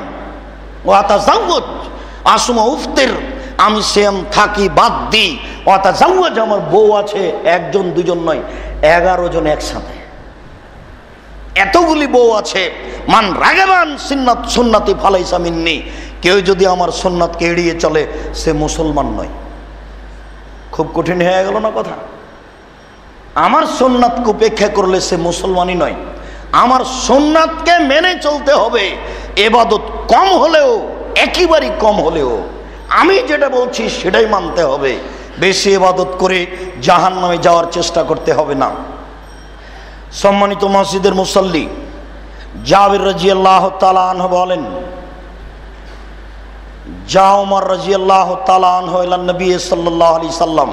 ওয়া তাযাওয়াজ আসমা উফতির, আমি সিয়াম থাকি, বাদ দিই। ওয়া তাযাওয়াজ, আমার বউ আছে, একজন দুজন নয়, 11 জন একসাথে, এতগুলি বউ আছে। মান রাগাবান সুন্নতি ফালাইসা মিন্নি, কেউ যদি আমার সুন্নাতকে এড়িয়ে চলে সে মুসলমান নয়। খুব কঠিন হয়ে গেল না কথা? আমার সুন্নাতকে উপেক্ষা করলে সে মুসলমানই নয়। আমার সুন্নাতকে মেনে চলতে হবে, ইবাদত কম হলেও, একেবারেই কম হলেও আমি যেটা বলছি সেটাই মানতে হবে। বেশি ইবাদত করে জাহান্নামে যাওয়ার চেষ্টা করতে হবে না। সম্মানিত মসজিদের মুসাল্লি জাবির রাদিয়াল্লাহু তাআলা আনহু বলেন, যা ওমর রাদিয়াল্লাহু তাআলা আনহু ইলা নবী সাল্লাল্লাহু আলাইহি সাল্লাম,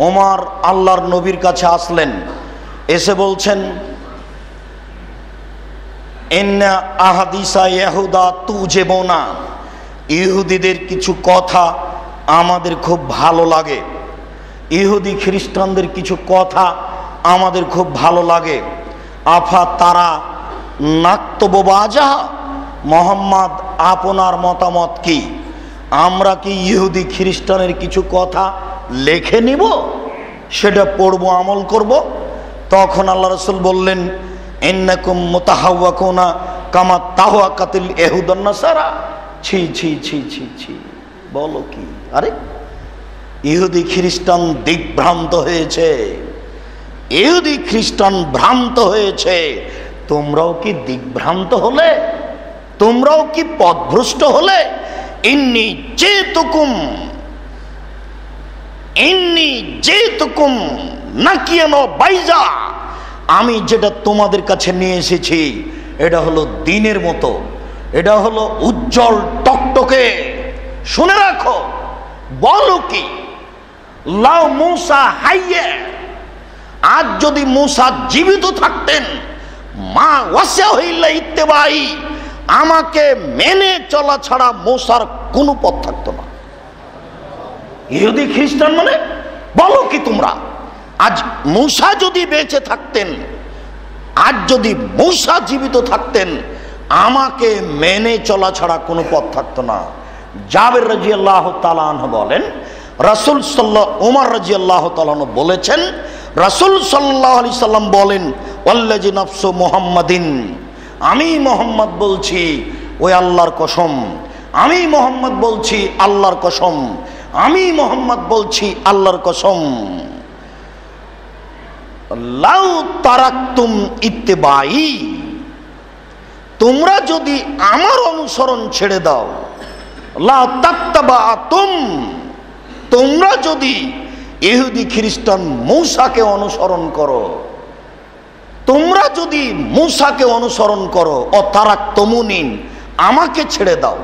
ওমর আল্লাহর নবীর কাছে আসলেন, এসে বলছেন, ইন্না আহাদিসা ইয়াহুদা তুজিবুনা, ইহুদিদের কিছু কথা আমাদের খুব ভালো লাগে, ইহুদি খ্রিস্টানদের কিছু কথা আমাদের খুব ভালো লাগে। আফা তারা নাক্তবাজা, মোহাম্মদ আপনার মতামত কি? আমরা কি ইহুদি খ্রিস্টানের কিছু কথা লিখে নিব, সেটা পড়বো, আমল করব? তখন আল্লাহ রাসূল বললেন, ইন্নাকুম মুতাহাওয়াকুনা কামা তাহাওয়াকাতিল ইহুদান নাসারা। ছি ছি ছি ছি ছি, বলো কি? আরে ইহুদি খ্রিস্টান দিগ্ভ্রান্ত হয়েছে, ইহুদি খ্রিস্টান ভ্রান্ত হয়েছে, তোমরাও কি দিগ্ভ্রান্ত হলে? তোমরাও কি পথভ্রষ্ট হলে? ইন্নী জিতুকুম নাকিয়ানো বাইজা, আমি যেটা তোমাদের কাছে নিয়ে এসেছি এটা হলো দিনের মতো, এটা হলো উজ্জ্বল টকটকে। শুনে রাখো, বলো কি? লাউ মূসা হাইয়া, আজ যদি মূসা জীবিত থাকতেন, মা ওয়াসিআহু ইল্লা ইত্তিবাই, আমাকে মেনে চলা ছাড়া মূসার কোনো পথ থাকতো না। ইহুদি খ্রিস্টান মানে বলো কি তোমরা? আজ মূসা যদি বেঁচে থাকতেন, আজ যদি মূসা জীবিত থাকতেন, আমাকে মেনে চলা ছাড়া কোনো পথ থাকতো না। জাবের রাদিয়াল্লাহু তাআলা আনহু বলেন, রাসূল ওমর রাদিয়াল্লাহু তাআলা আনহু বলেছেন, রাসূল সাল্লাল্লাহু আলাইহি সাল্লাম বলেন, ওয়াল্লাযী নাফসু মুহাম্মাদিন, আমি মোহাম্মদ বলছি, ওই আল্লাহর কসম, আমি মোহাম্মদ বলছি আল্লাহর কসম, আমি মোহাম্মদ বলছি আল্লাহর কসম, লাউ তারাকতুম ইত্তিবাই, তোমরা যদি আমার অনুসরণ ছেড়ে দাও, লা তাত্তাবাতুম, তোমরা যদি ইহুদি খ্রিস্টান মূসাকে অনুসরণ করো, তোমরা যদি মূসাকে অনুসরণ করো, ও তারাকতুমুনি, আমাকে ছেড়ে দাও,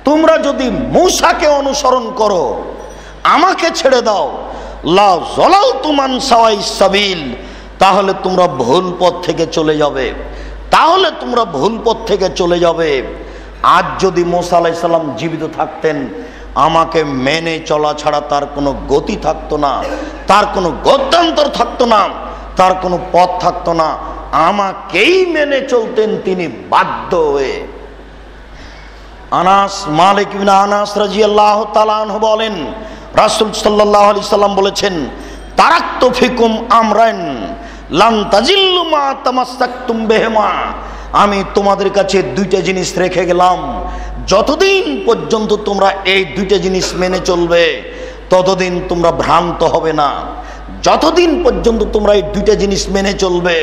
তোমরা যদি মূসাকে অনুসরণ করো, আমাকে ছেড়ে দাও, লা যালালতুম আন সাওয়াইস সাবিল, তাহলে তোমরা ভুল পথ থেকে চলে যাবে, তাহলে তোমরা ভুল পথ থেকে চলে যাবে। আজ যদি মূসা আলাইহিস সালাম জীবিত থাকতেন, আমাকে মেনে চলা ছাড়া তার কোনো গতি থাকতো না, তার কোনো গত্যন্তর থাকতো না, তার কোনো পথ থাকতো না, আমাকেই মেনে চলতেন তিনি বাধ্য হয়ে। আনাস, মালিক ইবনে আনাস রাদিয়াল্লাহু তাআলা আনহু বলেন, রাসূল সাল্লাল্লাহু আলাইহি সাল্লাম বলেছেন, তারাকতু ফিকুম আমরান লান তাজিল্লু মা তামাসসাকতুম বিহিমা, আমি তোমাদের কাছে দুইটা জিনিস রেখে গেলাম, যতদিন পর্যন্ত তোমরা এই দুইটা জিনিস মেনে চলবে, ততদিন তোমরা ভ্রান্ত হবে না। যতদিন পর্যন্ত তোমরা এই দুইটা জিনিস মেনে চলবে,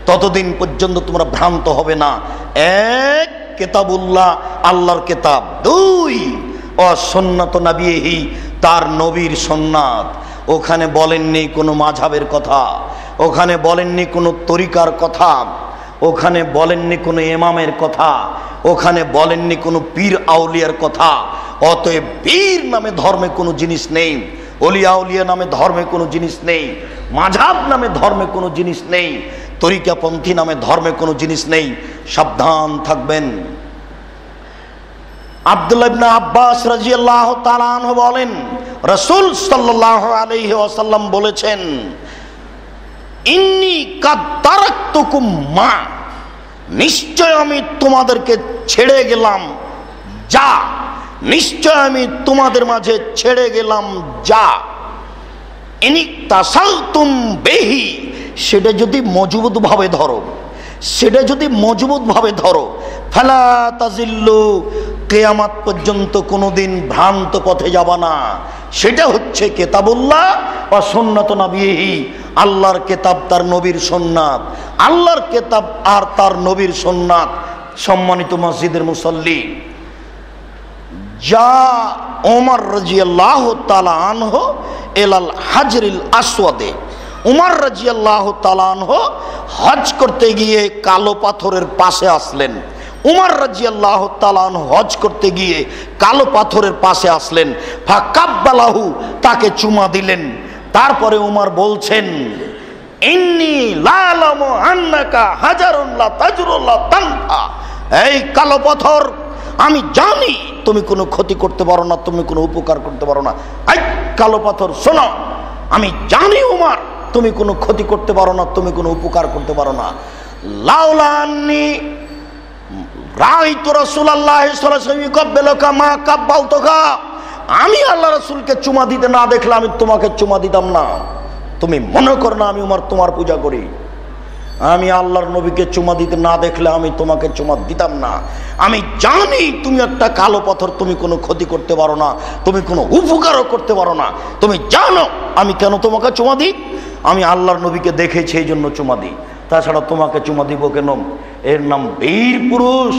ততদিন পর্যন্ত তোমরা ভ্রান্ত হবে না। এক, কিতাবুল্লাহ, আল্লাহর কিতাব। দুই, ও সুন্নাত নবিহি, তার নবীর সুন্নাত। ওখানে বলেননি কোনো মাযহাবের কথা, ওখানে বলেননি কোনো তরিকার কথা, ওখানে বলেননি কোনো ইমামের কথা, ওখানে বলেননি কোনো পীর আউলিয়ার কথা। অতএব পীর নামে ধর্মে কোনো জিনিস নেই, অলিয়া উলিয়া নামে ধর্মে কোনো জিনিস নেই, মাযহাব নামে ধর্মে কোনো জিনিস নেই, তরিকাপন্থী নামে ধর্মে কোনো জিনিস নেই। সাবধান থাকবেন। আব্দুল্লাহ ইবনে আব্বাস রাদিয়াল্লাহু তাআলা আনহু বলেন, রাসূল সাল্লাল্লাহু আলাইহি ওয়াসাল্লাম বলেছেন, ইন্নী কাদ তারাকতুকুম মা, নিশ্চয় আমি তোমাদেরকে ছেড়ে গেলাম যা, নিশ্চয় আমি তোমাদের মাঝে ছেড়ে গেলাম যা, ইনিকতাসালতুম বিহি, সেটা যদি মজবুত ভাবে ধরো, সেটা যদি মজবুত ভাবে ধরো, ফালা তাজিল্লু, কিয়ামত পর্যন্ত কোনোদিন ভ্রান্ত পথে যাবা না। সেটা হচ্ছে কিতাবুল্লাহ ওয়া সুন্নাত নবিহি, আল্লাহর কিতাব, তার নবীর সুন্নাত, আল্লাহর কিতাব আর তার নবীর সুন্নাত। সম্মানিত মসজিদের মুসল্লি, যা ওমর রাদিয়াল্লাহু তাআলা আনহু ইলাল হাজরিল আসওয়াদে, উমর রাদিয়াল্লাহু তাআলা আনহু হজ করতে গিয়ে কালো পাথরের পাশে আসলেন। উমর রাদিয়াল্লাহু তাআলা আনহু হজ করতে গিয়ে কালো পাথরের পাশে আসলেন, ফাকাব্বালাহু, তাকে চুমা দিলেন। তারপরে উমর বলছেন, ইন্নী লা আলামু আন্নাকা হাজারুন লা তাজরু লা তানফা, এই কালো পাথর, আমি জানি তুমি কোনো ক্ষতি করতে পারো না, তুমি কোনো উপকার করতে পারো না। এই কালো পাথর শোনো, আমি জানি উমর তুমি কোনো ক্ষতি করতে পারো না, তুমি কোনো উপকার করতে পারো না। লাউলা আন্নী রাআইতু রাসূলুল্লাহ সাল্লাল্লাহু আলাইহি ওয়াসাল্লাম ইয়াকব্বিলুকা মা কাব্বালতুকা, আমি আল্লাহ রাসূলকে চুমা দিতে না দেখলে আমি তোমাকে চুমা দিতাম না। তুমি মনে করো না আমি উমর তোমার পূজা করি, আমি আল্লাহর নবীকে চুমা দিতে না দেখলে আমি তোমাকে চুমা দিতাম না। আমি জানি তুমি একটা কালো পাথর, তুমি কোনো ক্ষতি করতে পারো না, তুমি কোনো উপকারও করতে পারো না। তুমি জানো আমি কেন তোমাকে চুমা দিই, আমি আল্লাহর নবীকে দেখেছি এই জন্য চুমা দিই, তাছাড়া তোমাকে চুমা দিব কেন? এর নাম বীর পুরুষ,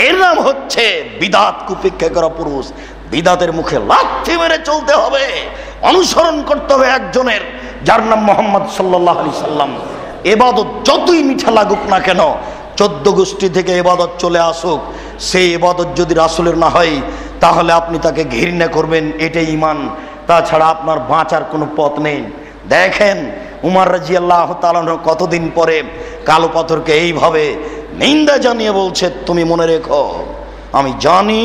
এর নাম হচ্ছে বিদাত কুপেক্ষা করা পুরুষ। বিদাতের মুখে লাথি মেরে চলতে হবে, অনুসরণ করতে হবে একজনের, যার নাম মুহাম্মদ সাল্লাল্লাহু আলাইহি সাল্লাম। ইবাদত যতই মিঠা লাগুক না কেন, 14 গোষ্ঠী থেকে ইবাদত চলে আসুক, সেই ইবাদত যদি রাসূলের না হয় তাহলে আপনি তাকে ঘৃণা করবেন, এটাই ঈমান। তাছাড়া আপনার বাঁচার কোনো পথ নেই। দেখেন উমর রাদিয়াল্লাহু তাআলা কতদিন পরে কালো পাথরকে এইভাবে নিন্দা জানিয়ে বলছে, তুমি মনে রেখো, আমি জানি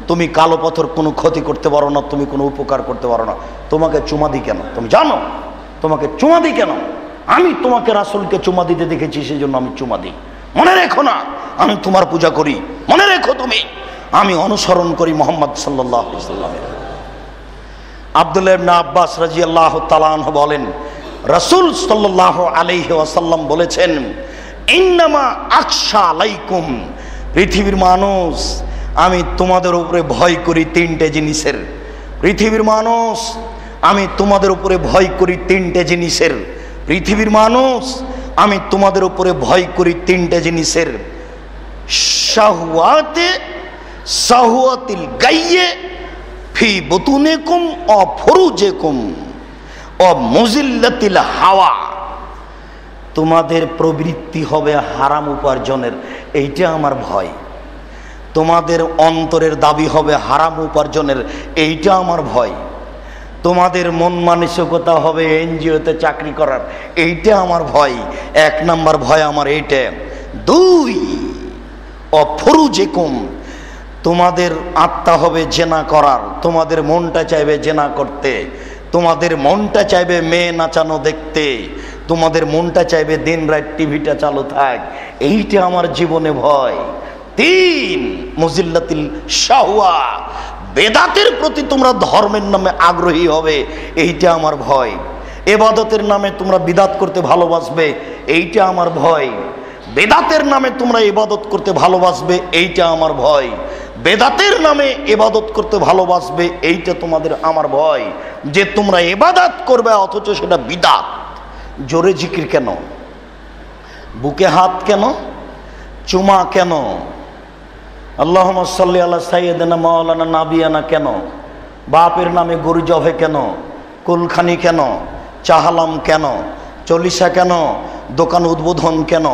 তুমি কালো পাথর কোনো ক্ষতি করতে পারো না, তুমি কোনো উপকার করতে পারো না। তোমাকে চুমা দিই কেন? তুমি জানো তোমাকে চুমা দিই কেন? আমি তোমাকে রাসূলকে চুমা দিতে দেখেছি, সেই জন্য আমি চুমা দিই। মনে রেখো না আমি তোমার পূজা করি, মনে রেখো তুমি আমি অনুসরণ করি মুহাম্মদ সাল্লাল্লাহু আলাইহি ওয়াসাল্লাম। আব্দুল্লাহ ইবনে আব্বাস রাদিয়াল্লাহু তাআলা আনহু বলেন, রাসূল সাল্লাল্লাহু আলাইহি ওয়াসাল্লাম বলেছেন, ইন্নামা আখশা আলাইকুম, পৃথিবীর মানুষ আমি তোমাদের উপরে ভয় করি তিনটে জিনিসের। পৃথিবীর মানুষ আমি তোমাদের উপরে ভয় করি তিনটে জিনিসের। পৃথিবীর মানুষ আমি তোমাদের উপরে ভয় করি তিনটে জিনিসের। শাহওয়াতে শাহওয়াতিল গাইয়ে ফি বুতুনিকুম ও ফুরুজিকুম ও মুজিল্লাতিল হাওয়া। তোমাদের প্রবৃত্তি হবে হারাম উপার্জনের, এইটা আমার ভয়। তোমাদের অন্তরের দাবি হবে হারাম উপার্জনের, এইটা আমার ভয়। তোমাদের মন মানসিকতা হবে এনজিওতে চাকরি করার, এইটা আমার ভয়। এক নাম্বার ভয় আমার এইটা। দুই, অফরুজিকুম, তোমাদের আত্মা হবে জেনা করার, তোমাদের মনটা চাইবে জেনা করতে, তোমাদের মনটা চাইবে মেয়ে নাচানো দেখতে, তোমাদের মনটা চাইবে দিন রাত টিভিটা চালু থাক, এইটা আমার জীবনে ভয়। তিন, মুজিল্লাতিল শাহওয়া, বেদাতের প্রতি তোমরা ধর্মের নামে আগ্রহী হবে, এইটা আমার ভয়। ইবাদতের নামে তোমরা বিদাত করতে ভালোবাসবে, এইটা আমার ভয়। বেদাতের নামে তোমরা ইবাদত করতে ভালোবাসবে, এইটা আমার ভয়। বেদাতের নামে ইবাদত করতে ভালোবাসবে, এইটা তোমাদের আমার ভয়। যে তোমরা ইবাদত করবে অথচ সেটা বিদাত। জোরে জিকির কেন? বুকে হাত কেন? চুমা কেন? আল্লাহুম্মা সাল্লি আলা সাইয়্যিদিনা মাওলানা নাবিয়ানা কেন? বাপের নামে গরু জবে কেন? কুলখানি কেন? চাহালাম কেন? চল্লিশা কেন? দোকান উদ্বোধন কেন?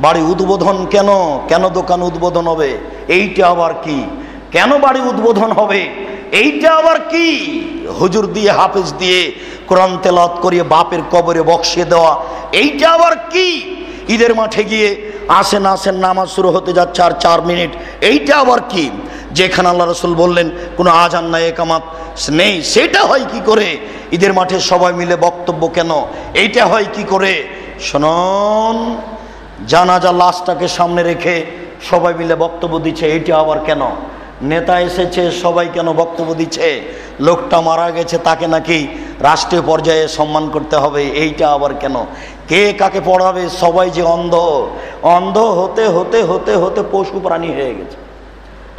বাড়ি উদ্বোধন কেন? কেন দোকান উদ্বোধন হবে? এইটা আবার কি? কেন বাড়ি উদ্বোধন হবে? এইটা আবার কি? হুজুর দিয়ে হাফেজ দিয়ে কোরআন তেলাওয়াত করিয়ে বাপের কবরে বক্সিয়ে দেওয়া, এইটা আবার কি? ঈদের মাঠে গিয়ে আসেন আসেন নামাজ শুরু হতে যাচ্ছে আর 4 মিনিট, এইটা আবার কি? যেখানে আল্লাহ রাসূল বললেন কোনো আজান নাই একামাত নেই, সেটা হয় কি করে? ঈদের মাঠে সবাই মিলে বক্তব্য কেন? এইটা হয় কি করে? শুনুন, জানাজা লাশটাকে সামনে রেখে সবাই মিলে বক্তব্য দিচ্ছে, এইটা আবার কেন? নেতা এসেছে সবাই কেন বক্তব্য দিচ্ছে? লোকটা মারা গেছে তাকে নাকি রাষ্ট্রীয় পর্যায়ে সম্মান করতে হবে, এইটা আবার কেন? কে কাকে পড়াবে? সবাই যে অন্ধ, অন্ধ হতে হতে হতে হতে পশু প্রাণী হয়ে গেছে।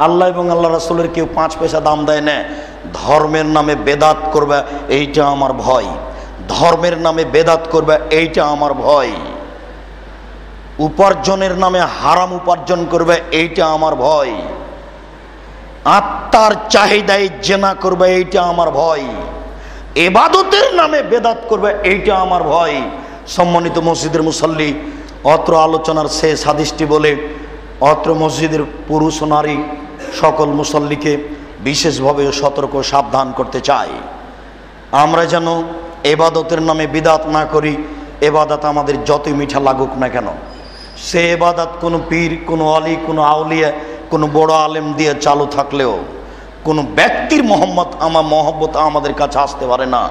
আল্লাহ এবং আল্লাহ রাসূলের কেউ 5 পয়সা দাম দেয় না। ধর্মের নামে বেদাত করবে, এইটা আমার ভয়। ধর্মের নামে বেদাত করবে, এইটা আমার ভয়। উপার্জনের নামে হারাম উপার্জন করবে, এইটা আমার ভয়। আত্মার চাহিদায় জেনা করবে, এইটা আমার ভয়। ইবাদতের নামে বেদাত করবে, এইটা আমার ভয়। সম্মানিত মসজিদের মুসল্লি, অত্র আলোচনার শেষ হাদিসটি বলে অত্র মসজিদের পুরুষ ও নারী সকল মুসল্লিকে বিশেষভাবে সতর্ক সাবধান করতে চাই, আমরা যেন ইবাদতের নামে বিদাত না করি। ইবাদত আমাদের যতই মিঠা লাগুক না কেন, সে ইবাদত কোনো পীর, কোনো আলী, কোনো আউলিয়া, কোনো বড় আলেম দিয়ে চালু থাকলেও কোনো ব্যক্তির মহব্বত আমাদের কাছে আসতে পারে না।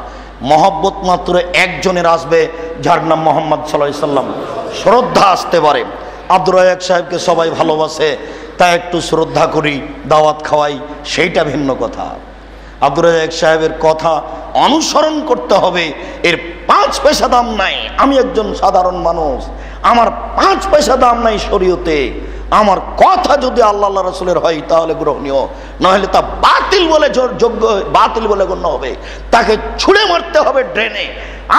মহব্বত মাত্র একজনের আসবে, যার নাম মুহাম্মদ সাল্লাল্লাহু আলাইহি সাল্লাম। শ্রদ্ধা আসতে পারে। আব্দুর রাজ্জাক সাহেবকে সবাই ভালোবাসে, তাই একটু শ্রদ্ধা করি, দাওয়াত খাওয়াই, সেইটা ভিন্ন কথা। আব্দুর রাজ্জাক সাহেবের কথা অনুসরণ করতে হবে, এর 5 পয়সা দাম নাই। আমি একজন সাধারণ মানুষ, আমার 5 পয়সা দাম নাই শরীয়তে। আমার কথা যদি আল্লাহ রাসূলের হয় তাহলে গ্রহণীয়, নাহলে তা বাতিল বলে যোগ্য, বাতিল বলে গণ্য হবে। তাকে ছুঁড়ে মারতে হবে ড্রেনে।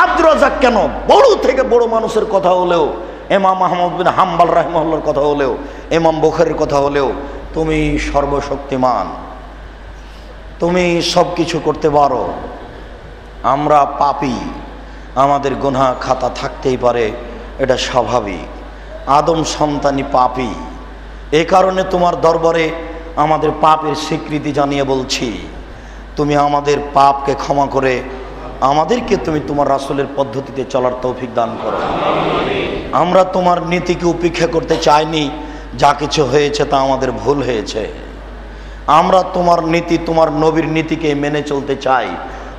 আব্দুর রাজ্জাক কেন, বড় থেকে বড় মানুষের কথা হলেও, ইমাম আহমদ বিন হাম্বল রাহিমাহুল্লাহর কথা হলেও, ইমাম বুখারীর কথা হলেও, তুমি সর্বশক্তিমান, তুমি সব কিছু করতে পারো। আমরা পাপী, আমাদের গুনাহ খাতা থাকতেই পারে, এটা স্বাভাবিক। আদম সন্তানই পাপী, এ কারণে তোমার দরবারে আমাদের পাপের স্বীকৃতি জানিয়ে বলছি, তুমি আমাদের পাপকে ক্ষমা করে আমাদেরকে তুমি তোমার রাসূলের পদ্ধতিতে চলার তৌফিক দান করো। আমরা তোমার নীতিকে উপেক্ষা করতে চাইনি, যা কিছু হয়েছে তা আমাদের ভুল হয়েছে। আমরা তোমার নীতি, তোমার নবীর নীতিকে মেনে চলতে চাই।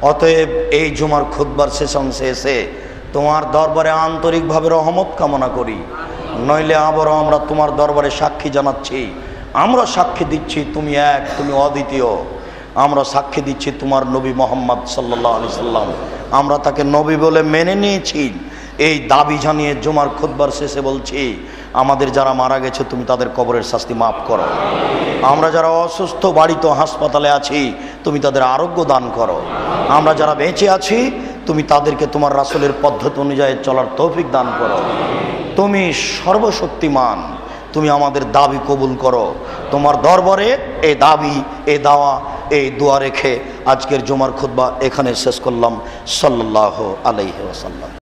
অতএব এই জুমার খুতবার শেষ অংশে এসে তোমার দরবারে আন্তরিকভাবে রহমত কামনা করি, নইলে আবারও আমরা তোমার দরবারে সাক্ষী জানাচ্ছি, আমরা সাক্ষী দিচ্ছি তুমি এক, তুমি অদ্বিতীয়। আমরা সাক্ষী দিচ্ছি তোমার নবী মুহাম্মদ সাল্লাল্লাহু আলাইহি সাল্লাম, আমরা তাকে নবী বলে মেনে নিয়েছি। এই দাবি জানিয়ে জুমার খুতবার শেষে বলছি, আমাদের যারা মারা গেছে তুমি তাদের কবরের শাস্তি মাফ করো। আমরা যারা অসুস্থ বাড়িতে হাসপাতালে আছি তুমি তাদের আরোগ্য দান করো। আমরা যারা বেঁচে আছি তুমি তাদেরকে তোমার রাসূলের পদ্ধতি অনুযায়ী চলার তৌফিক দান করো। তুমি সর্বশক্তিমান, তুমি আমাদের দাবি কবুল করো। তোমার দরবারে এই দাবি, এই দাওয়া, এই দোয়া রেখে আজকের জুমার খুতবা এখানে শেষ করলাম। সাল্লাল্লাহু আলাইহি ওয়াসাল্লাম।